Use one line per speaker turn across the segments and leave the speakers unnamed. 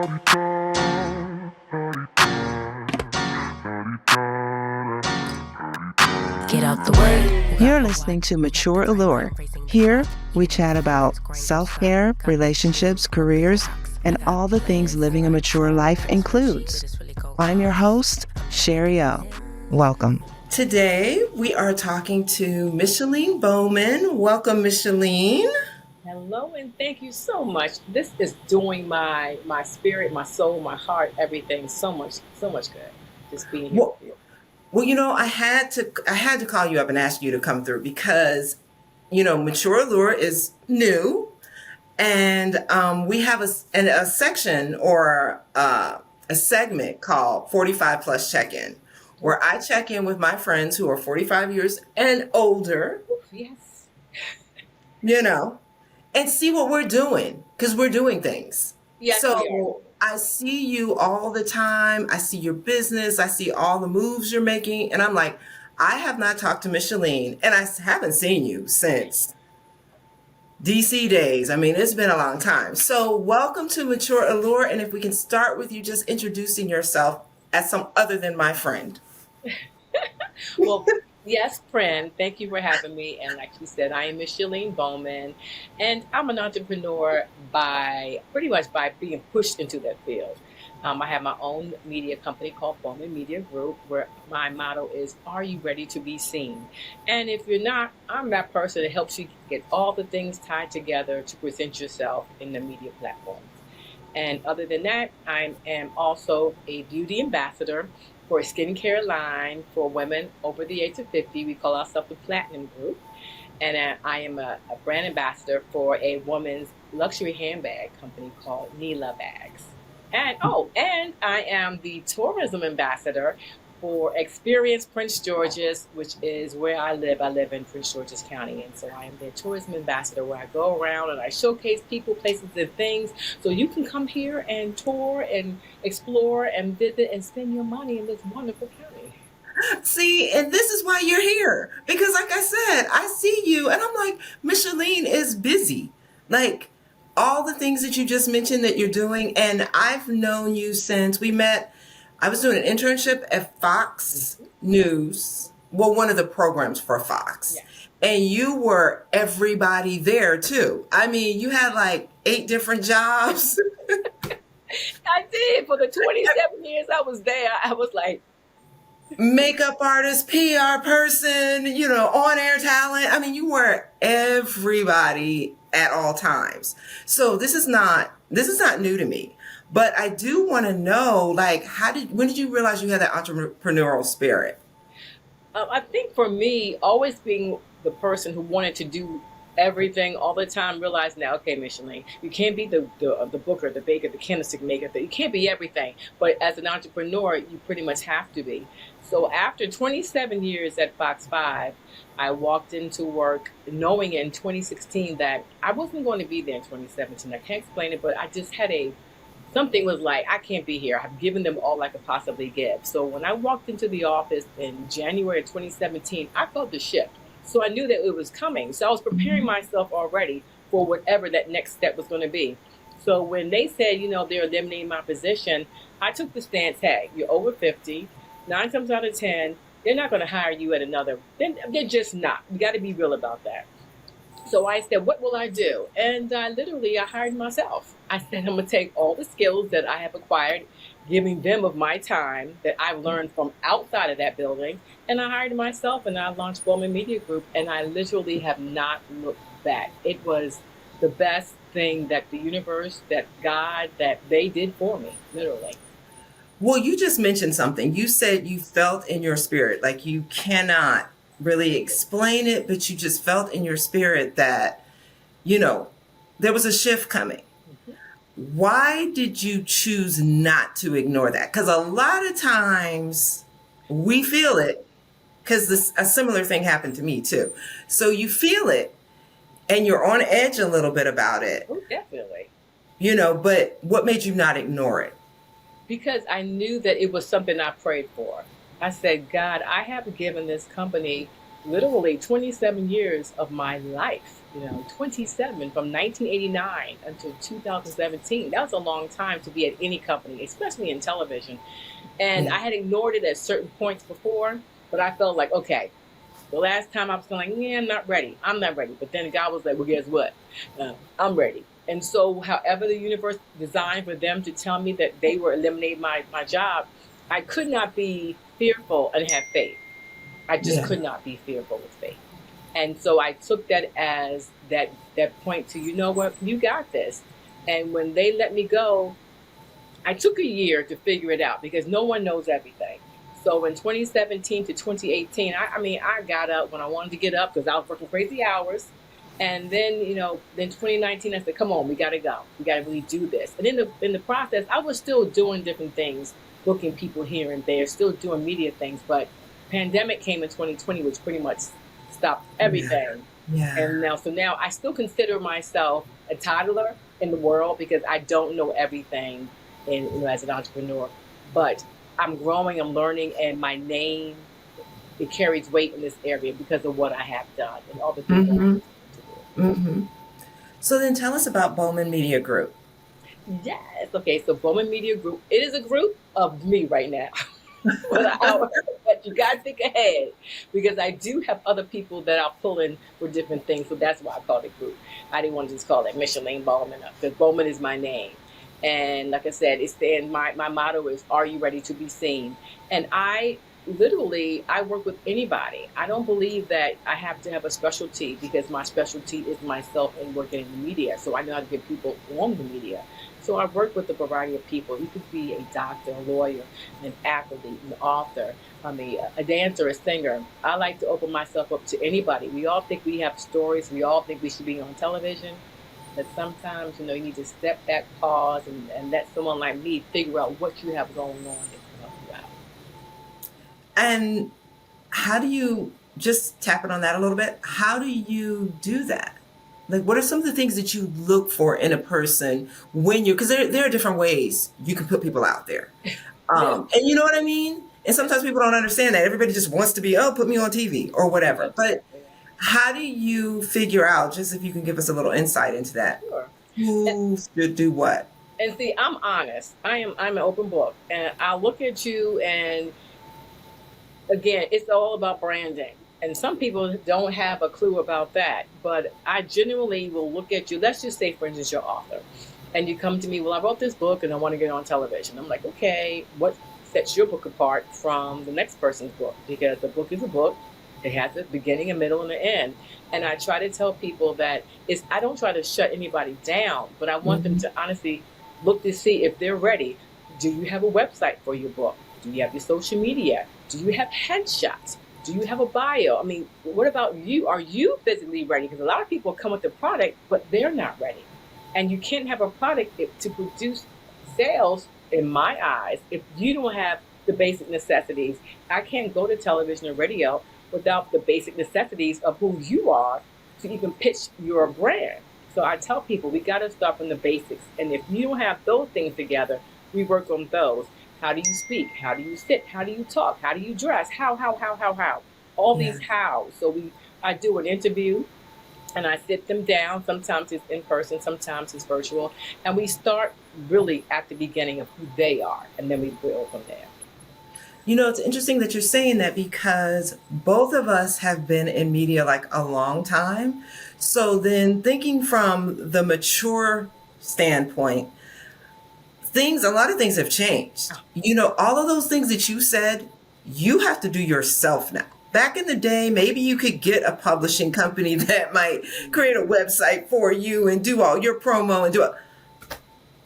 Get out the way.
You're listening to Mature Allure. Here, we chat about self-care, relationships, careers, and all the things living a mature life includes. I'm your host, Sherri O. Welcome. Today, we are talking to Micheline Bowman. Welcome, Micheline.
Hello, and thank you so much. This is doing my spirit, my soul, my heart, everything so much good. Just being here with you.
Well, I had to call you up and ask you to come through because, Mature Allure is new, and we have a section or a segment called 45 Plus Check-In, where I check in with my friends who are 45 years and older.
Yes.
And see what we're doing, because we're doing things.
Yes,
so I see you all the time. I see your business. I see all the moves you're making. And I'm like, I have not talked to Micheline, and I haven't seen you since DC days. I mean, it's been a long time. So welcome to Mature Allure. And if we can start with you just introducing yourself as some other than my friend.
Well, yes, friend. Thank you for having me. And like you said, I am Micheline Bowman, and I'm an entrepreneur pretty much by being pushed into that field. I have my own media company called Bowman Media Group, where my motto is, are you ready to be seen? And if you're not, I'm that person that helps you get all the things tied together to present yourself in the media platforms. And other than that, I am also a beauty ambassador for a skincare line for women over the age of 50. We call ourselves the Platinum Group. And I am a brand ambassador for a woman's luxury handbag company called Nila Bags. And I am the tourism ambassador for Experience Prince George's, which is where I live. I live in Prince George's County. And so I am the tourism ambassador, where I go around and I showcase people, places, and things. So you can come here and tour and explore and visit and spend your money in this wonderful county.
See, and this is why you're here. Because like I said, I see you and I'm like, Micheline is busy. Like all the things that you just mentioned that you're doing. And I've known you since we met. I was doing an internship at Fox News. Well, one of the programs for Fox. Yeah. And you were everybody there too. I mean, you had like 8 different jobs.
I did. For the 27 years I was there, I was like,
makeup artist, PR person, on-air talent. I mean, you were everybody at all times. So this is not new to me. But I do want to know, like, when did you realize you had that entrepreneurial spirit?
I think for me, always being the person who wanted to do everything all the time, realized now, okay, Micheline, you can't be the booker, the baker, the candlestick maker. You can't be everything. But as an entrepreneur, you pretty much have to be. So after 27 years at Fox 5, I walked into work knowing in 2016 that I wasn't going to be there in 2017. I can't explain it, but I just had something was like, I can't be here. I've given them all I could possibly give. So when I walked into the office in January of 2017, I felt the shift. So I knew that it was coming. So I was preparing myself already for whatever that next step was going to be. So when they said, they're eliminating my position, I took the stance, hey, you're over 50, 9 times out of 10, they're not going to hire you at another. They're just not. You got to be real about that. So I said, what will I do? And I hired myself. I said, I'm going to take all the skills that I have acquired, giving them of my time that I've learned from outside of that building. And I hired myself and I launched Bowman Media Group. And I literally have not looked back. It was the best thing that the universe, that God, that they did for me, literally.
Well, you just mentioned something. You said you felt in your spirit, like you cannot really explain it, but you just felt in your spirit that, there was a shift coming. Mm-hmm. Why did you choose not to ignore that? Because a lot of times we feel it, because a similar thing happened to me too. So you feel it and you're on edge a little bit about it.
Oh, definitely.
But what made you not ignore it?
Because I knew that it was something I prayed for. I said, God, I have given this company literally 27 years of my life. 27 from 1989 until 2017. That was a long time to be at any company, especially in television. And I had ignored it at certain points before, but I felt like, okay, the last time I was feeling like, yeah, I'm not ready. But then God was like, well, guess what? I'm ready. And so however the universe designed for them to tell me that they were eliminating my job, I could not be fearful and have faith. I just could not be fearful with faith. And so I took that as that point to, you know what, you got this. And when they let me go, I took a year to figure it out because no one knows everything. So in 2017 to 2018, I got up when I wanted to get up because I was working crazy hours. And then, then 2019, I said, come on, we got to go. We got to really do this. And in the process, I was still doing different things, booking people here and there, still doing media things. But pandemic came in 2020, which pretty much stopped everything.
Yeah.
And now I still consider myself a toddler in the world because I don't know everything as an entrepreneur. But I'm growing, I'm learning, and my name, it carries weight in this area because of what I have done and all the things I've done.
So then tell us about Bowman Media Group.
Yes. Okay. So Bowman Media Group, it is a group of me right now. But you got to think ahead because I do have other people that I'll pull in for different things. So that's why I called it group. I didn't want to just call it Micheline Bowman because Bowman is my name. And like I said, my motto is, are you ready to be seen? And I work with anybody. I don't believe that I have to have a specialty because my specialty is myself and working in the media. So I know how to get people on the media. So I work with a variety of people. You could be a doctor, a lawyer, an athlete, an author, a dancer, a singer. I like to open myself up to anybody. We all think we have stories. We all think we should be on television. But sometimes, you need to step back, pause, and let someone like me figure out what you have going on and help you out.
And how do you, just tapping on that a little bit, how do you do that? Like, what are some of the things that you look for in a person when because there are different ways you can put people out there. And you know what I mean? And sometimes people don't understand that. Everybody just wants to be, put me on TV or whatever. But how do you figure out, just if you can give us a little insight into that, who should do what?
And see, I'm honest. I'm an open book. And I'll look at you and, again, it's all about branding. And some people don't have a clue about that. But I genuinely will look at you. Let's just say, for instance, you're an author. And you come to me, well, I wrote this book and I want to get on television. I'm like, okay, what sets your book apart from the next person's book? Because the book is a book. It has a beginning, a middle, and an end. And I try to tell people that I don't try to shut anybody down, but I want them to honestly look to see if they're ready. Do you have a website for your book? Do you have your social media? Do you have headshots? Do you have a bio? I mean, what about you? Are you physically ready? Because a lot of people come with the product, but they're not ready. And you can't have a product to produce sales, in my eyes, if you don't have the basic necessities. I can't go to television or radio without the basic necessities of who you are to even pitch your brand. So I tell people we got to start from the basics. And if you don't have those things together, we work on those. How do you speak? How do you sit? How do you talk? How do you dress? How? All these hows. So I do an interview and I sit them down. Sometimes it's in person, sometimes it's virtual. And we start really at the beginning of who they are. And then we build from there.
It's interesting that you're saying that because both of us have been in media like a long time. So then thinking from the mature standpoint, a lot of things have changed. All of those things that you said, you have to do yourself now. Back in the day, maybe you could get a publishing company that might create a website for you and do all your promo and do it.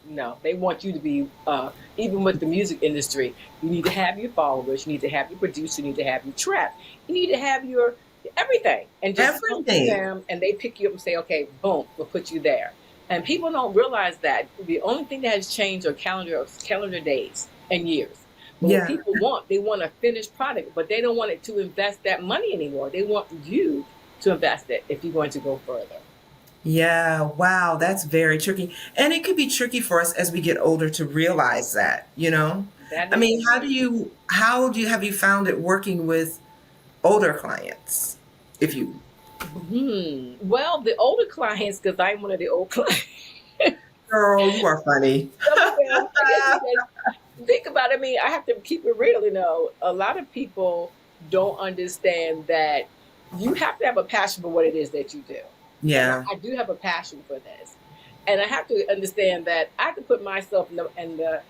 No, they want you to be, even with the music industry, you need to have your followers, you need to have your producer, you need to have your trap, you need to have your everything. And just come to them and they pick you up and say, okay, boom, we'll put you there. And people don't realize that the only thing that has changed are calendar days and years. But what people want, they want a finished product, but they don't want it to invest that money anymore. They want you to invest it if you're going to go further.
Yeah, wow, that's very tricky. And it could be tricky for us as we get older to realize that, I mean, have you found it working with older clients? If you
Well, the older clients, because I'm one of the old clients,
Girl, you are funny.
some of them, I guess because think about it, I mean, I have to keep it real, a lot of people don't understand that you have to have a passion for what it is that you do. And
Yeah.
I do have a passion for this. And I have to understand that I have to put myself in the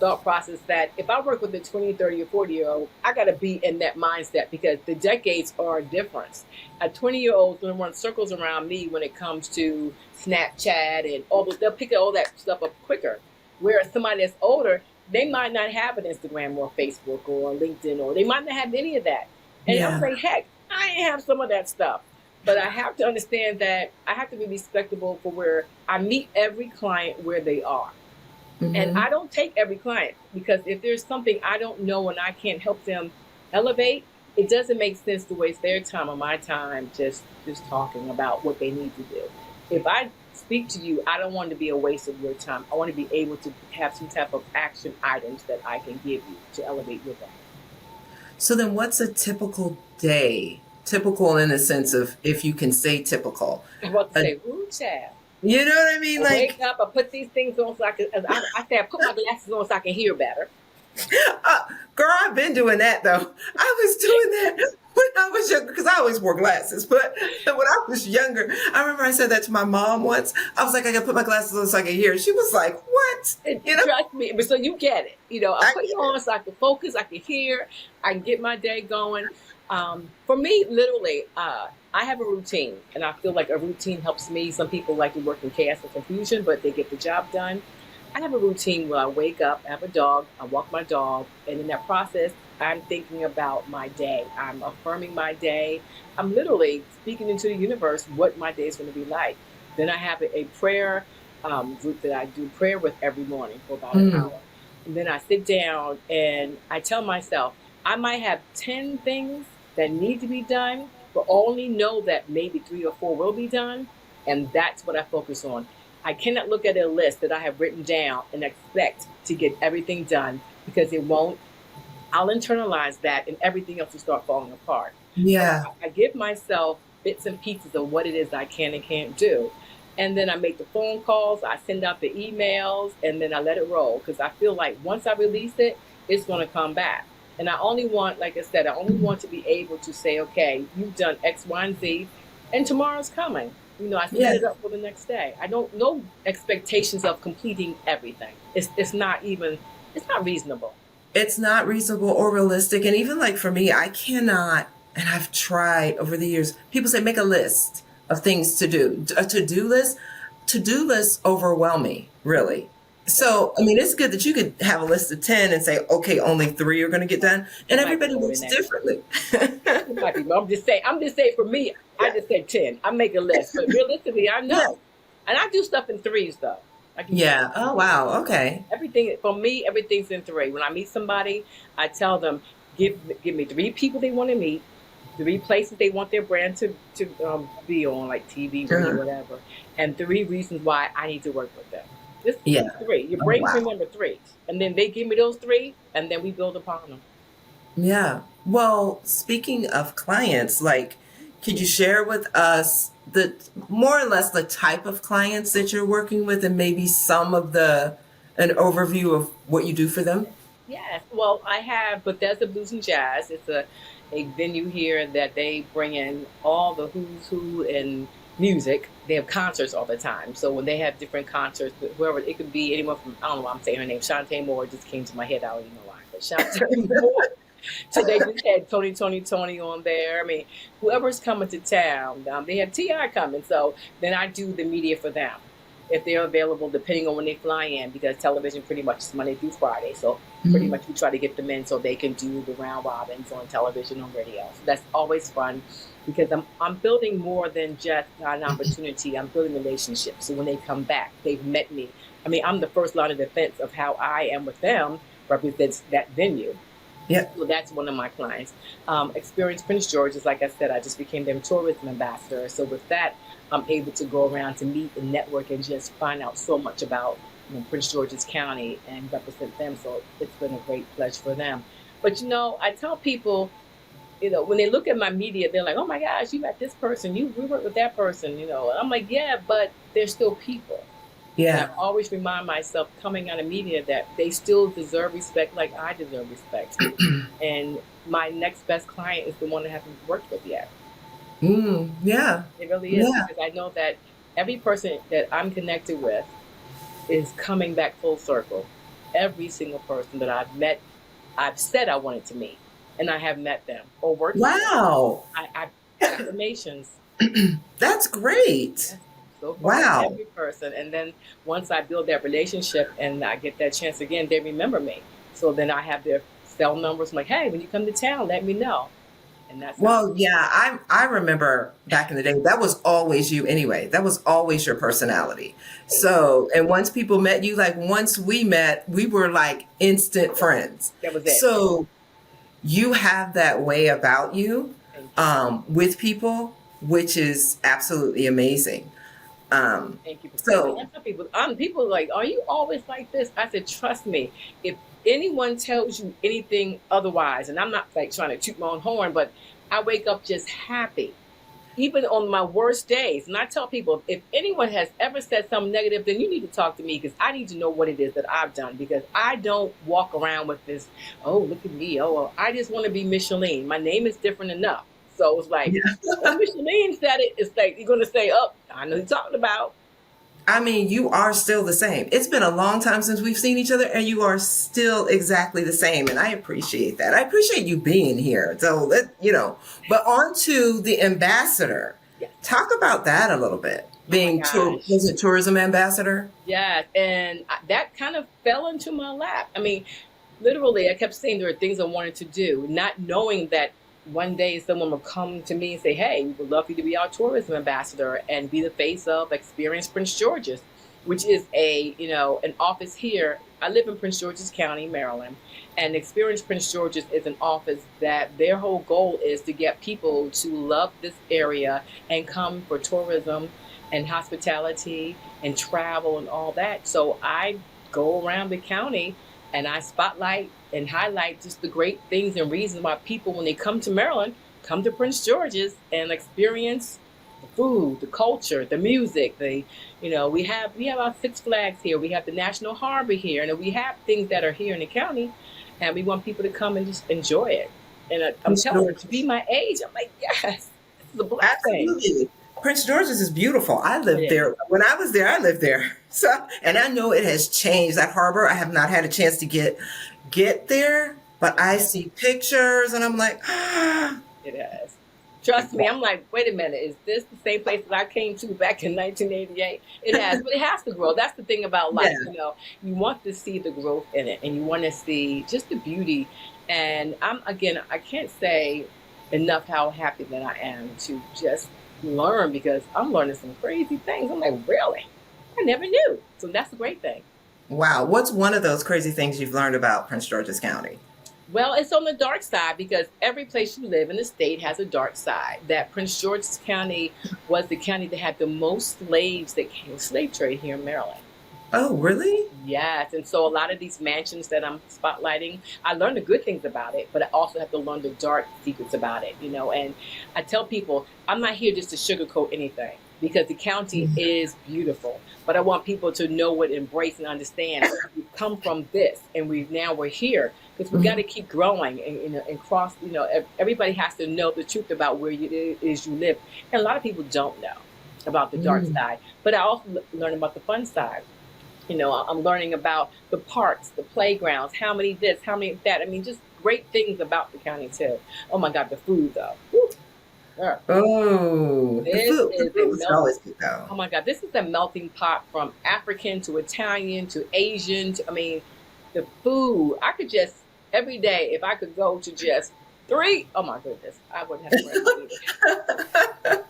thought process that if I work with a 20, 30, or 40-year-old, I got to be in that mindset because the decades are different. A 20-year-old is going to run circles around me when it comes to Snapchat and all they'll pick all that stuff up quicker. Whereas somebody that's older, they might not have an Instagram or Facebook or LinkedIn, or they might not have any of that. And I'm
Yeah.
like, heck, I ain't have some of that stuff. But I have to understand that I have to be respectable for where I meet every client where they are. And I don't take every client because if there's something I don't know and I can't help them elevate, it doesn't make sense to waste their time or my time just talking about what they need to do. If I speak to you, I don't want it to be a waste of your time. I want to be able to have some type of action items that I can give you to elevate your day.
So then what's a typical day? Typical in the sense of, if you can say typical.
I'm about to say, ooh, child.
You know what I mean?
I wake up, I put these things on so I can, I say I put my glasses on so I can hear better.
Girl, I've been doing that though. I was doing that when I was younger because I always wore glasses. But when I was younger, I remember I said that to my mom once. I was like, I gotta put my glasses on so I can hear. She was like, what? You know?
Trust me, but so you get it. I put it on so I can focus, I can hear, I can get my day going. For me, literally, I have a routine, and I feel like a routine helps me. Some people like to work in chaos and confusion, but they get the job done. I have a routine where I wake up, I have a dog, I walk my dog, and in that process, I'm thinking about my day. I'm affirming my day. I'm literally speaking into the universe what my day is going to be like. Then I have a prayer group that I do prayer with every morning for about an hour. And then I sit down and I tell myself, I might have 10 things that need to be done, but only know that maybe 3 or 4 will be done. And that's what I focus on. I cannot look at a list that I have written down and expect to get everything done because it won't. I'll internalize that and everything else will start falling apart.
Yeah.
I give myself bits and pieces of what it is I can and can't do. And then I make the phone calls, I send out the emails, and then I let it roll because I feel like once I release it, it's going to come back. And I only want, like I said, I only want to be able to say, okay, you've done X, Y, and Z, and tomorrow's coming. I set it up for the next day. I don't know expectations of completing everything. It's not reasonable.
It's not reasonable or realistic. And even like for me, I cannot, and I've tried over the years, people say make a list of things to do. A to-do list. To-do lists overwhelm me, really. So, I mean, it's good that you could have a list of 10 and say, okay, only 3 are going to get done. And everybody works differently.
I'm just saying for me, I just said 10. I make a list. But realistically, I know. Yeah. And I do stuff in 3s, though.
Yeah. Oh, wow. Okay.
Everything, for me, everything's in 3. When I meet somebody, I tell them, give me 3 people they want to meet, 3 places they want their brand to be on, like TV, radio, whatever, and 3 reasons why I need to work with them. This is 3. Your brain can remember 3. And then they give me those 3, and then we build upon them.
Yeah. Well, speaking of clients, like, could you share with us the more or less the type of clients that you're working with and maybe some of an overview of what you do for them?
Yes. Well, I have Bethesda Blues Jazz. It's a venue here that they bring in all the who's who in music. They have concerts all the time. So when they have different concerts, whoever, it could be anyone from, I don't know why I'm saying her name, Chante Moore just came to my head. I don't even know why, but Chante Moore. So they just had Toni on there. I mean, whoever's coming to town, they have T.I. coming. So then I do the media for them if they're available, depending on when they fly in, because television pretty much is Monday through Friday. So pretty much we try to get them in so they can do the round robins on television, on radio. So that's always fun because I'm building more than just an opportunity. I'm building relationships. So when they come back, they've met me. I mean, I'm the first line of defense of how I am with them represents that venue.
Yeah.
So that's one of my clients. Experience Prince George's, like I said, I just became their tourism ambassador. So with that, I'm able to go around to meet and network and just find out so much about Prince George's County and represent them. So it's been a great pleasure for them. But I tell people, when they look at my media, they're like, oh my gosh, you met this person, we work with that person, And I'm like, yeah, but they're still people. And I
Yeah.
always remind myself coming out of media that they still deserve respect like I deserve respect. And my next best client is the one I haven't worked with yet.
Yeah.
It really is,
Yeah.
because I know that every person that I'm connected with is coming back full circle. Every single person that I've met, I've said I wanted to meet, and I have met them or worked with them.
Wow.
I affirmations.
That's great.
So far,
Wow.
every person. And then once I build that relationship and I get that chance again, they remember me. So then I have their cell numbers. I'm like, hey, when you come to town, let me know. And that's how.
Well, yeah, I remember back in the day, that was always you anyway. That was always your personality. So, and once people met you, like once we met, we were like instant friends.
That was it.
So you have that way about you
Thank you.
with people, which is absolutely amazing.
Thank you for saying
So
that. I tell people, people are like, are you always like this? I said, trust me. If anyone tells you anything otherwise, and I'm not like trying to toot my own horn, but I wake up just happy, even on my worst days. And I tell people, if anyone has ever said something negative, then you need to talk to me, because I need to know what it is that I've done, because I don't walk around with this, oh, look at me. Oh, well, I just want to be Micheline. My name is different enough. So it's like, when Micheline said it, it's like, you're going to say, oh, I know you're talking about.
I mean, you are still the same. It's been a long time since we've seen each other, and you are still exactly the same. And I appreciate that. I appreciate you being here. So but on to the ambassador.
Yes.
Talk about that a little bit.
Oh
Was it tourism ambassador?
Yeah, and that kind of fell into my lap. I mean, literally, I kept saying there are things I wanted to do, not knowing that one day someone would come to me and say, hey, we would love you to be our tourism ambassador and be the face of Experience Prince George's, which is an office here. I live in Prince George's County, Maryland, and Experience Prince George's is an office that their whole goal is to get people to love this area and come for tourism and hospitality and travel and all that. So I go around the county and I spotlight and highlight just the great things and reasons why people, when they come to Maryland, come to Prince George's and experience the food, the culture, the music. We have our Six Flags here. We have the National Harbor here, and we have things that are here in the county, and we want people to come and just enjoy it. And I'm telling you, to be my age, I'm like, yes, this is a blessing.
Absolutely. Prince George's is beautiful. I lived there. When I was there, I lived there. So, and I know it has changed. That harbor, I have not had a chance to get there, but I see pictures and I'm like,
It has. Trust me, I'm like, wait a minute, is this the same place that I came to back in 1988? It has, but it has to grow. That's the thing about life, you want to see the growth in it, and you want to see just the beauty. And I can't say enough how happy that I am to just learn, because I'm learning some crazy things. I'm like, really? I never knew. So that's a great thing.
wow. What's one of those crazy things you've learned about Prince George's County?
Well, it's on the dark side, because every place you live in the state has a dark side. That Prince George's County was the county that had the most slaves that came with slave trade here in Maryland.
Oh, really?
Yes. And so a lot of these mansions that I'm spotlighting, I learned the good things about it, but I also have to learn the dark secrets about it, and I tell people, I'm not here just to sugarcoat anything, because the county is beautiful, but I want people to know it, embrace, and understand we come from this, and we're here, because we got to keep growing and cross, everybody has to know the truth about where it is you live. And a lot of people don't know about the dark side, but I also learn about the fun side. I'm learning about the parks, the playgrounds, how many this, how many that. I mean, just great things about the county too. Oh my God, the food though. Yeah.
Oh, the food is always good though.
Oh my God, this is a melting pot from African to Italian to Asian. The food. I could just, every day, if I could go to just 3, oh my goodness, I wouldn't have to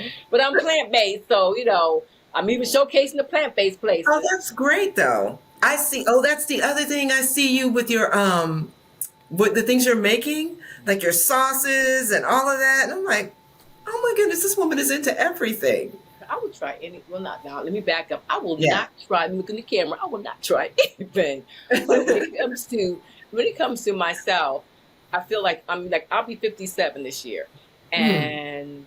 eat. But I'm plant-based, so, I'm even showcasing the plant-based place.
Oh, that's great though. I see. Oh, that's the other thing. I see you with your with the things you're making, like your sauces and all of that. And I'm like, oh my goodness, this woman is into everything.
I would try well, not now. Let me back up. I will not try. Look in the camera. I will not try anything. But when it comes to myself, I feel like I'll be 57 this year,
Mm.
and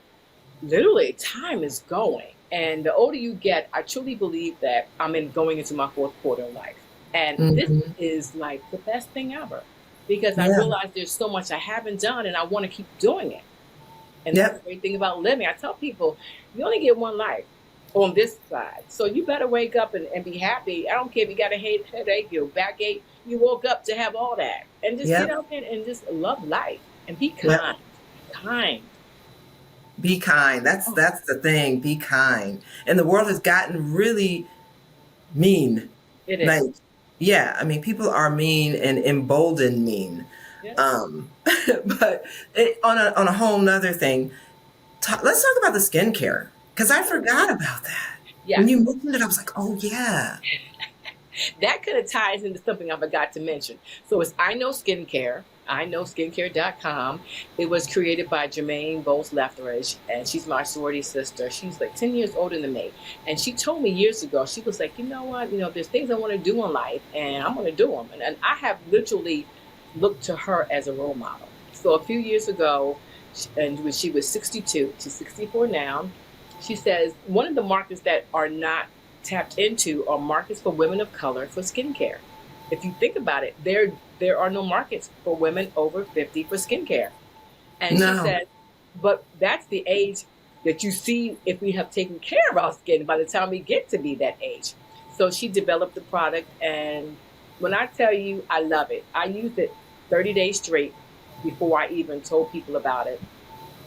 literally time is going. And the older you get, I truly believe that going into my fourth quarter of life, and this
Hmm.
is like the best thing ever because I
Yeah.
realize there's so much I haven't done, and I want to keep doing it. And that's the
Yep.
great thing about living. I tell people, you only get one life on this side. So you better wake up and be happy. I don't care if you got a headache, your backache, you woke up to have all that. And just get
Yep.
out there and just love life and be
Yep.
kind. Be kind.
Be kind. That's
Oh,
that's the thing. Be kind. And the world has gotten really mean.
it
Like,
is.
yeah, I mean, people are mean and emboldened mean.
Yes.
Um, but on a whole nother thing, let's talk about the skincare because I forgot about that. When
Yes.
you mentioned it, I was like, oh yeah.
That kind of ties into something I forgot to mention. So it's I Know Skincare, iknowskincare.com. It was created by Jermaine Bowles Lethbridge, and she's my sorority sister. She's like 10 years older than me. And she told me years ago, she was like, you know what, there's things I want to do in life, and I'm going to do them. And I have literally looked to her as a role model. So a few years ago, and when she was 62, she's 64 now, she says one of the markets that are not tapped into are markets for women of color for skincare. If you think about it, there are no markets for women over 50 for skincare. And she
No.
said, but that's the age that you see if we have taken care of our skin by the time we get to be that age. So she developed the product, and when I tell you I love it, I used it 30 days straight before I even told people about it,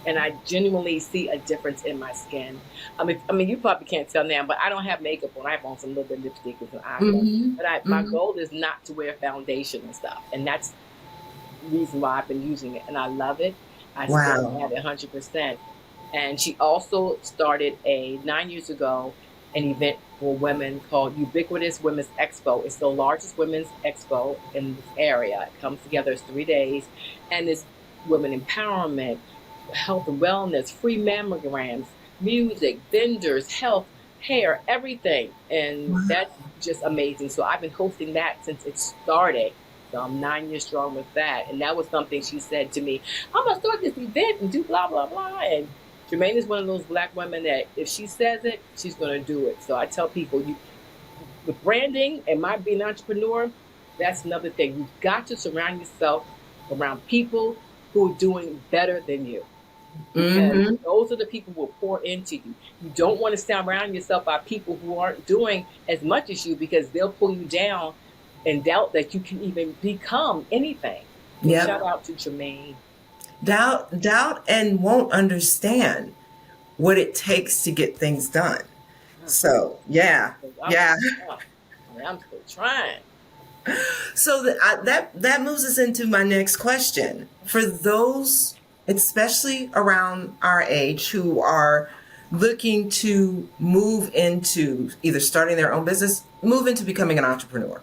and I genuinely see a difference in my skin. I mean, you probably can't tell now, but I don't have makeup on. I have on some little bit of lipstick and some eyeshadow.
Hmm.
But my
Hmm.
goal is not to wear foundation and stuff, and that's the reason why I've been using it, and I love it. I stand
Wow.
at it 100%. And she also started 9 years ago an event for women called Ubiquitous Women's Expo. It's the largest women's expo in this area. It comes together as 3 days, and it's women empowerment, health and wellness, free mammograms, music, vendors, health, hair, everything. And
Wow.
that's just amazing. So I've been hosting that since it started. So I'm 9 years strong with that. And that was something she said to me, I'm going to start this event and do blah, blah, blah. And Jermaine is one of those Black women that if she says it, she's going to do it. So I tell people, with branding and my being an entrepreneur, that's another thing. You've got to surround yourself around people who are doing better than you, because
Hmm.
those are the people who will pour into you. You don't want to surround yourself by people who aren't doing as much as you, because they'll pull you down and doubt that you can even become anything. So shout
Yep.
out to Jermaine.
Doubt and won't understand what it takes to get things done. So yeah,
I'm
yeah.
I'm still trying.
So that moves us into my next question. For those, especially around our age, who are looking to move into either starting their own business, move into becoming an entrepreneur,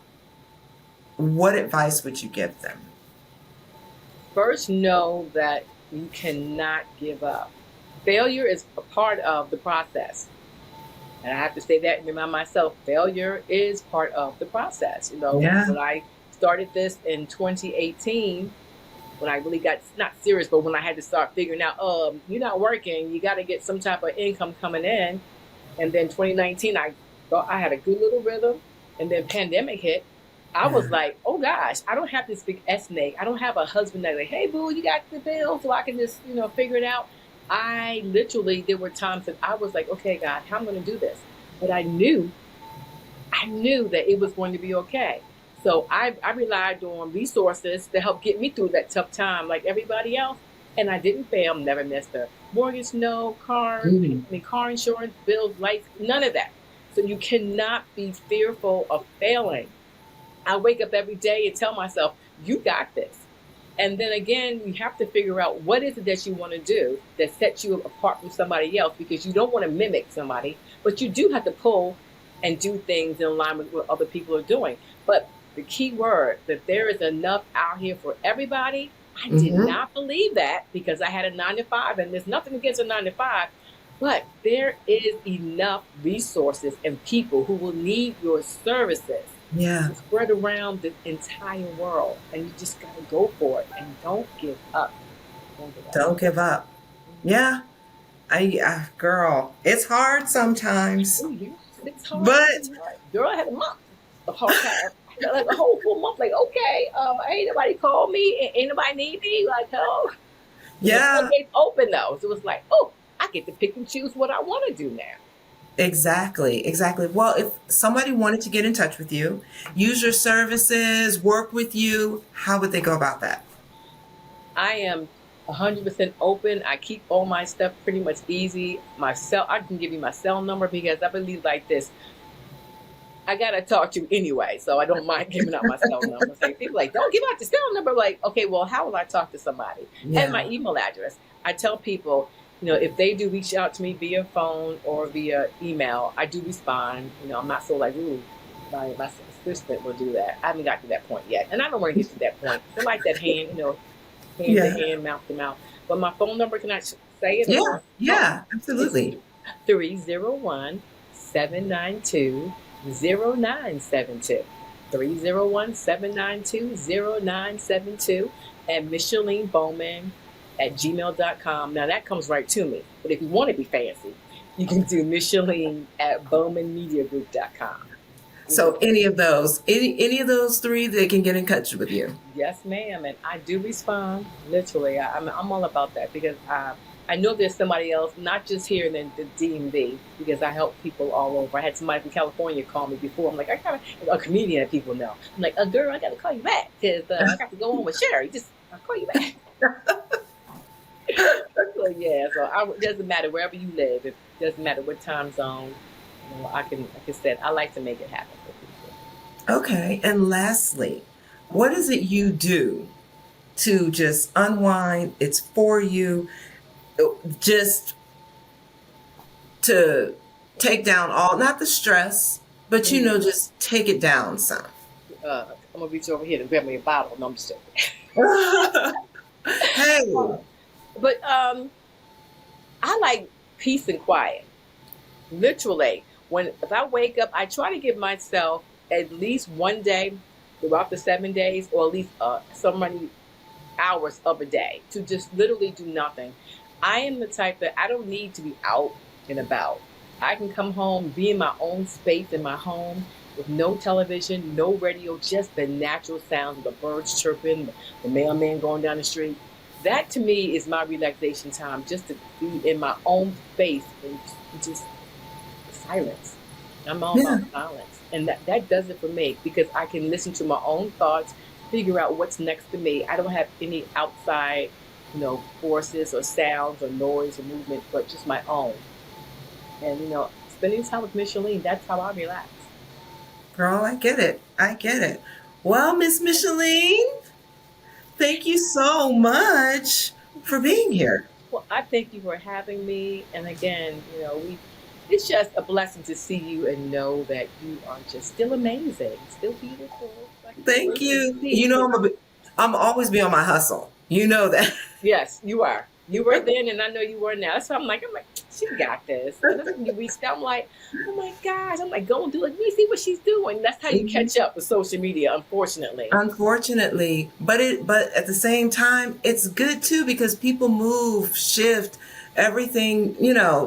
what advice would you give them?
First, know that you cannot give up. Failure is a part of the process. And I have to say that and remind myself, failure is part of the process.
Yeah.
When I started this in 2018, when I really got not serious, but when I had to start figuring out, you're not working, you got to get some type of income coming in. And then 2019, I thought I had a good little rhythm, and then pandemic hit. I was
Yeah.
like, oh gosh, I don't have to speak ethnic. I don't have a husband that's like, hey boo, you got the bill, so I can just figure it out. I literally, there were times that I was like, okay, God, how am I going to do this? But I knew that it was going to be okay. So I relied on resources to help get me through that tough time, like everybody else. And I didn't fail, never missed a mortgage, no
Mm.
car insurance, bills, lights, none of that. So you cannot be fearful of failing. I wake up every day and tell myself, you got this. And then again, you have to figure out what is it that you want to do that sets you apart from somebody else, because you don't want to mimic somebody, but you do have to pull and do things in line with what other people are doing. But the key word, that there is enough out here for everybody, I did
Hmm.
not believe that, because I had a 9 to 5, and there's nothing against a 9 to 5, but there is enough resources and people who will need your services.
Yeah.
It's spread around the entire world, and you just gotta go for it and don't give up. Don't give up.
Don't give up. Yeah. Girl, it's hard sometimes,
Oh, yes, it's hard.
but
It's hard. Girl, I had a month of hard time. I had like a whole full month. Like, okay, ain't nobody called me. Ain't nobody need me. Like, oh,
yeah,
it's open though. So it was like, oh, I get to pick and choose what I want to do now.
exactly. Well, if somebody wanted to get in touch with you, use your services, work with you, how would they go about that?
I am 100% open. I keep all my stuff pretty much easy. I can give you my cell number because I believe like this. I gotta talk to you anyway, so I don't mind giving out my cell number. Like people like, don't give out the cell number. Like, okay, well, how will I talk to somebody?
Yeah.
And my email address. I tell people, if they do reach out to me via phone or via email, I do respond. I'm not so like, ooh, my assistant will do that. I haven't got to that point yet, and I don't want to get to that point. I like that hand, hand to hand, mouth to mouth. But my phone number, can I say it?
Yeah, absolutely.
301-792-0972. 301-792-0972, and Micheline Bowman at gmail.com. Now that comes right to me. But if you want to be fancy, you can do Micheline at bowmanmediagroup.com.
So any of those three, they can get in touch with you.
Yes, ma'am. And I do respond. Literally, I'm all about that because I know there's somebody else, not just here in the DMV, because I help people all over. I had somebody from California call me before. I'm like, I got a comedian that people know. I'm like, girl, I got to call you back because I got to go on with Sherri. I'll call you back. So it doesn't matter wherever you live. It doesn't matter what time zone. Like I said, I like to make it happen for people.
Okay. And lastly, what is it you do to just unwind? It's for you. Just to take down not the stress, but just take it down some.
I'm gonna reach over here and grab me a bottle. No, I'm just joking.
Hey,
but I like peace and quiet. Literally, if I wake up, I try to give myself at least one day throughout the 7 days, or at least so many hours of a day to just literally do nothing. I am the type that I don't need to be out and about. I can come home, be in my own space in my home with no television, no radio, just the natural sounds of the birds chirping, the mailman going down the street. That to me is my relaxation time, just to be in my own space and just silence. I'm all about silence. And that does it for me because I can listen to my own thoughts, figure out what's next to me. I don't have any outside forces or sounds or noise or movement, but just my own. And, spending time with Micheline, that's how I relax.
Girl, I get it. Well, Miss Micheline, thank you so much for being here.
Well, I thank you for having me. And again, it's just a blessing to see you and know that you are just still amazing, still beautiful.
Thank you. I'm always be on my hustle. You know that.
Yes, you are. You were then, and I know you were now. So I'm like, she got this. And then you reached out, I'm like, oh my gosh. I'm like, go and do it. Let me see what she's doing. That's how you catch up with social media, unfortunately.
But at the same time, it's good too because people move, shift, everything,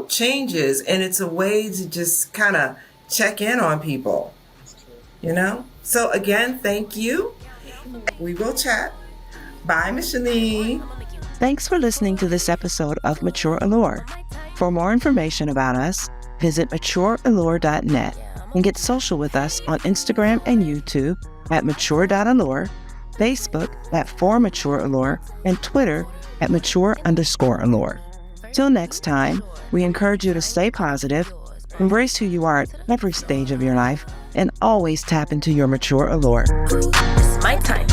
changes, and it's a way to just kind of check in on people.
That's true.
So again, thank you. We will chat. Bye, Micheline.
Thanks for listening to this episode of Mature Allure. For more information about us, visit matureallure.net and get social with us on Instagram and YouTube at mature.allure, Facebook at @4matureallure, and Twitter at mature_allure. Till next time, we encourage you to stay positive, embrace who you are at every stage of your life, and always tap into your mature allure.
It's my time.